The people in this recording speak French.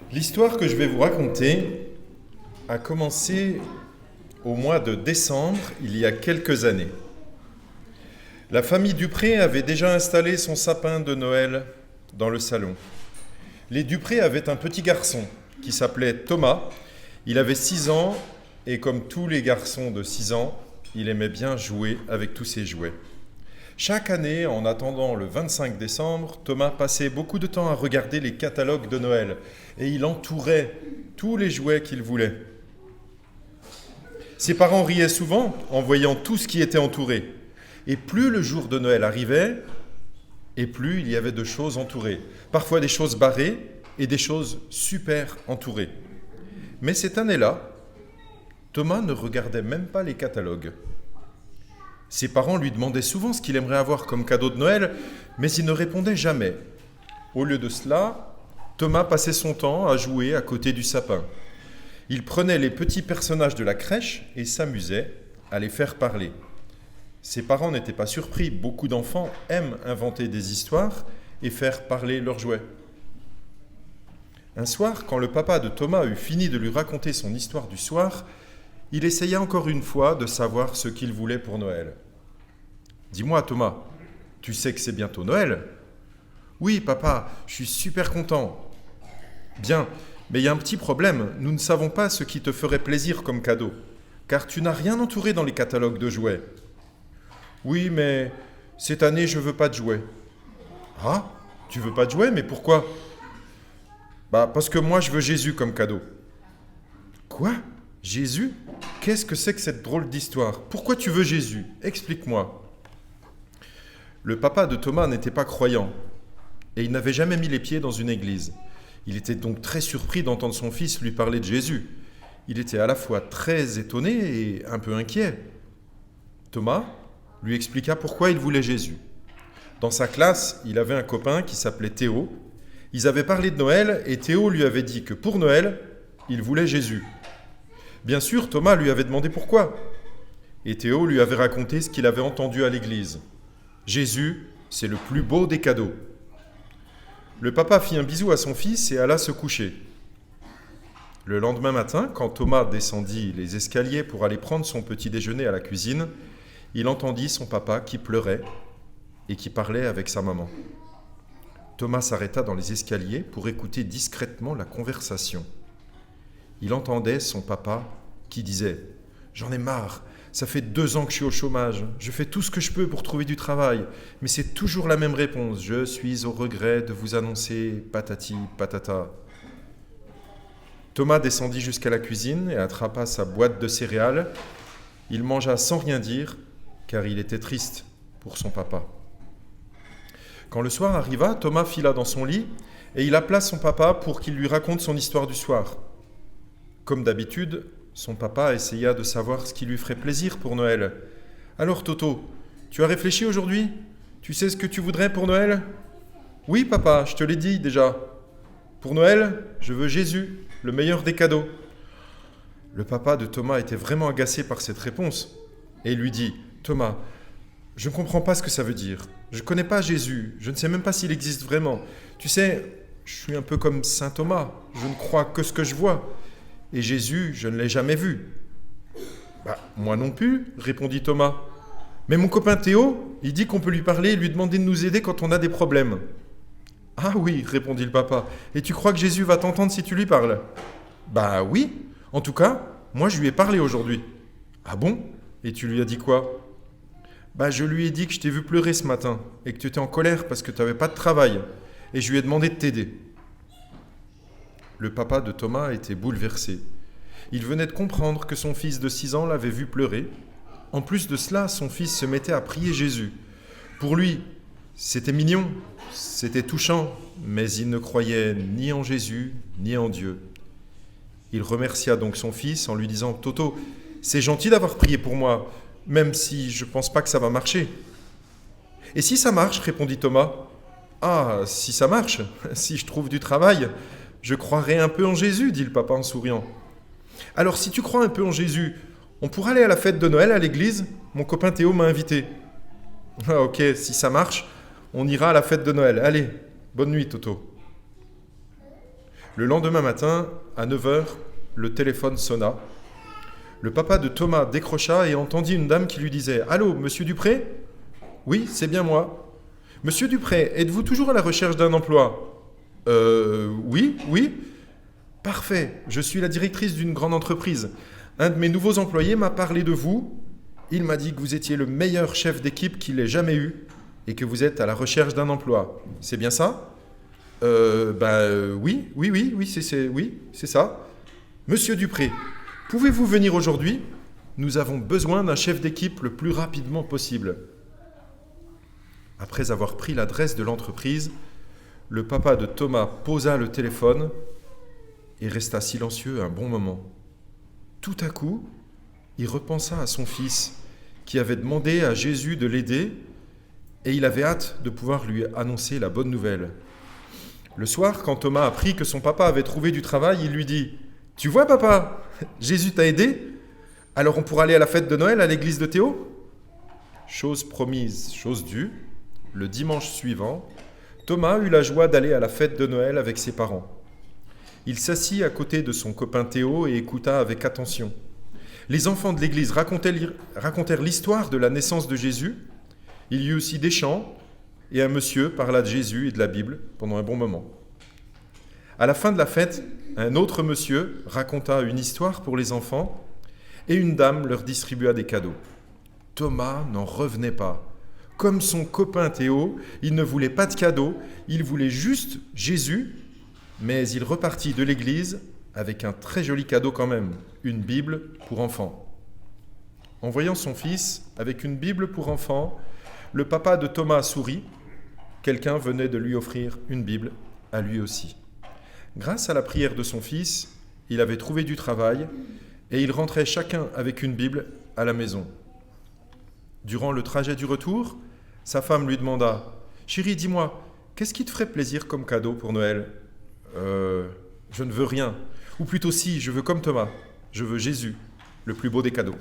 L'histoire que je vais vous raconter a commencé au mois de décembre, il y a quelques années. La famille Dupré avait déjà installé son sapin de Noël dans le salon. Les Dupré avaient un petit garçon qui s'appelait Thomas. Il avait 6 ans et comme tous les garçons de 6 ans, il aimait bien jouer avec tous ses jouets. Chaque année, en attendant le 25 décembre, Thomas passait beaucoup de temps à regarder les catalogues de Noël et il entourait tous les jouets qu'il voulait. Ses parents riaient souvent en voyant tout ce qui était entouré. Et plus le jour de Noël arrivait, et plus il y avait de choses entourées. Parfois des choses barrées et des choses super entourées. Mais cette année-là, Thomas ne regardait même pas les catalogues. Ses parents lui demandaient souvent ce qu'il aimerait avoir comme cadeau de Noël, mais il ne répondait jamais. Au lieu de cela, Thomas passait son temps à jouer à côté du sapin. Il prenait les petits personnages de la crèche et s'amusait à les faire parler. Ses parents n'étaient pas surpris, beaucoup d'enfants aiment inventer des histoires et faire parler leurs jouets. Un soir, quand le papa de Thomas eut fini de lui raconter son histoire du soir, il essaya encore une fois de savoir ce qu'il voulait pour Noël. « Dis-moi Thomas, tu sais que c'est bientôt Noël ? » ?»« Oui papa, je suis super content. »« Bien, mais il y a un petit problème, nous ne savons pas ce qui te ferait plaisir comme cadeau, car tu n'as rien entouré dans les catalogues de jouets. »« Oui, mais cette année je veux pas de jouets. »« Ah, tu veux pas de jouets, mais pourquoi ? » Parce que moi je veux Jésus comme cadeau. »« Quoi ? Jésus ? Qu'est-ce que c'est que cette drôle d'histoire ? Pourquoi tu veux Jésus ? Explique-moi. » Le papa de Thomas n'était pas croyant et il n'avait jamais mis les pieds dans une église. Il était donc très surpris d'entendre son fils lui parler de Jésus. Il était à la fois très étonné et un peu inquiet. Thomas lui expliqua pourquoi il voulait Jésus. Dans sa classe, il avait un copain qui s'appelait Théo. Ils avaient parlé de Noël et Théo lui avait dit que pour Noël, il voulait Jésus. Bien sûr, Thomas lui avait demandé pourquoi. Et Théo lui avait raconté ce qu'il avait entendu à l'église. Jésus, c'est le plus beau des cadeaux. Le papa fit un bisou à son fils et alla se coucher. Le lendemain matin, quand Thomas descendit les escaliers pour aller prendre son petit déjeuner à la cuisine, il entendit son papa qui pleurait et qui parlait avec sa maman. Thomas s'arrêta dans les escaliers pour écouter discrètement la conversation. Il entendait son papa qui disait « J'en ai marre, ça fait 2 ans que je suis au chômage, je fais tout ce que je peux pour trouver du travail, mais c'est toujours la même réponse, je suis au regret de vous annoncer patati patata. » Thomas descendit jusqu'à la cuisine et attrapa sa boîte de céréales. Il mangea sans rien dire, car il était triste pour son papa. Quand le soir arriva, Thomas fila dans son lit et il appela son papa pour qu'il lui raconte son histoire du soir. Comme d'habitude, son papa essaya de savoir ce qui lui ferait plaisir pour Noël. « Alors Toto, tu as réfléchi aujourd'hui ? Tu sais ce que tu voudrais pour Noël ? » ?»« Oui papa, je te l'ai dit déjà. Pour Noël, je veux Jésus, le meilleur des cadeaux. » Le papa de Thomas était vraiment agacé par cette réponse et lui dit « Thomas, je ne comprends pas ce que ça veut dire. Je ne connais pas Jésus, je ne sais même pas s'il existe vraiment. Tu sais, je suis un peu comme saint Thomas, je ne crois que ce que je vois. Et Jésus, je ne l'ai jamais vu. »« Moi non plus, répondit Thomas. Mais mon copain Théo, il dit qu'on peut lui parler et lui demander de nous aider quand on a des problèmes. »« Ah oui, répondit le papa. Et tu crois que Jésus va t'entendre si tu lui parles ? » »« Oui. En tout cas, moi je lui ai parlé aujourd'hui. »« Ah bon ? Et tu lui as dit quoi ? » ?»« Je lui ai dit que je t'ai vu pleurer ce matin et que tu étais en colère parce que tu n'avais pas de travail. Et je lui ai demandé de t'aider. » Le papa de Thomas était bouleversé. Il venait de comprendre que son fils de 6 ans l'avait vu pleurer. En plus de cela, son fils se mettait à prier Jésus. Pour lui, c'était mignon, c'était touchant, mais il ne croyait ni en Jésus, ni en Dieu. Il remercia donc son fils en lui disant « Toto, c'est gentil d'avoir prié pour moi, même si je ne pense pas que ça va marcher. »« Et si ça marche, répondit Thomas. Ah, si ça marche, si je trouve du travail, je croirai un peu en Jésus, dit le papa en souriant. Alors si tu crois un peu en Jésus, on pourra aller à la fête de Noël à l'église ? Mon copain Théo m'a invité. Ah ok, si ça marche, on ira à la fête de Noël. Allez, bonne nuit Toto. Le lendemain matin, à 9 heures, le téléphone sonna. Le papa de Thomas décrocha et entendit une dame qui lui disait « Allô, monsieur Dupré ? Oui, c'est bien moi. Monsieur Dupré, êtes-vous toujours à la recherche d'un emploi ? Oui. Parfait, je suis la directrice d'une grande entreprise. Un de mes nouveaux employés m'a parlé de vous. Il m'a dit que vous étiez le meilleur chef d'équipe qu'il ait jamais eu et que vous êtes à la recherche d'un emploi. C'est bien ça ? Oui, c'est ça. Monsieur Dupré, pouvez-vous venir aujourd'hui ? Nous avons besoin d'un chef d'équipe le plus rapidement possible. Après avoir pris l'adresse de l'entreprise, le papa de Thomas posa le téléphone et resta silencieux un bon moment. Tout à coup, il repensa à son fils qui avait demandé à Jésus de l'aider et il avait hâte de pouvoir lui annoncer la bonne nouvelle. Le soir, quand Thomas apprit que son papa avait trouvé du travail, il lui dit « Tu vois papa, Jésus t'a aidé ? Alors on pourra aller à la fête de Noël à l'église de Théo ?» Chose promise, chose due, le dimanche suivant, Thomas eut la joie d'aller à la fête de Noël avec ses parents. Il s'assit à côté de son copain Théo et écouta avec attention. Les enfants de l'église racontèrent l'histoire de la naissance de Jésus. Il y eut aussi des chants, et un monsieur parla de Jésus et de la Bible pendant un bon moment. À la fin de la fête, un autre monsieur raconta une histoire pour les enfants et une dame leur distribua des cadeaux. Thomas n'en revenait pas. Comme son copain Théo, il ne voulait pas de cadeaux, il voulait juste Jésus, mais il repartit de l'église avec un très joli cadeau quand même, une Bible pour enfants. En voyant son fils avec une Bible pour enfants, le papa de Thomas sourit. Quelqu'un venait de lui offrir une Bible à lui aussi. Grâce à la prière de son fils, il avait trouvé du travail et ils rentraient chacun avec une Bible à la maison. Durant le trajet du retour, sa femme lui demanda « Chérie, dis-moi, qu'est-ce qui te ferait plaisir comme cadeau pour Noël ?»« Je ne veux rien. Ou plutôt si, je veux comme Thomas. Je veux Jésus, le plus beau des cadeaux. »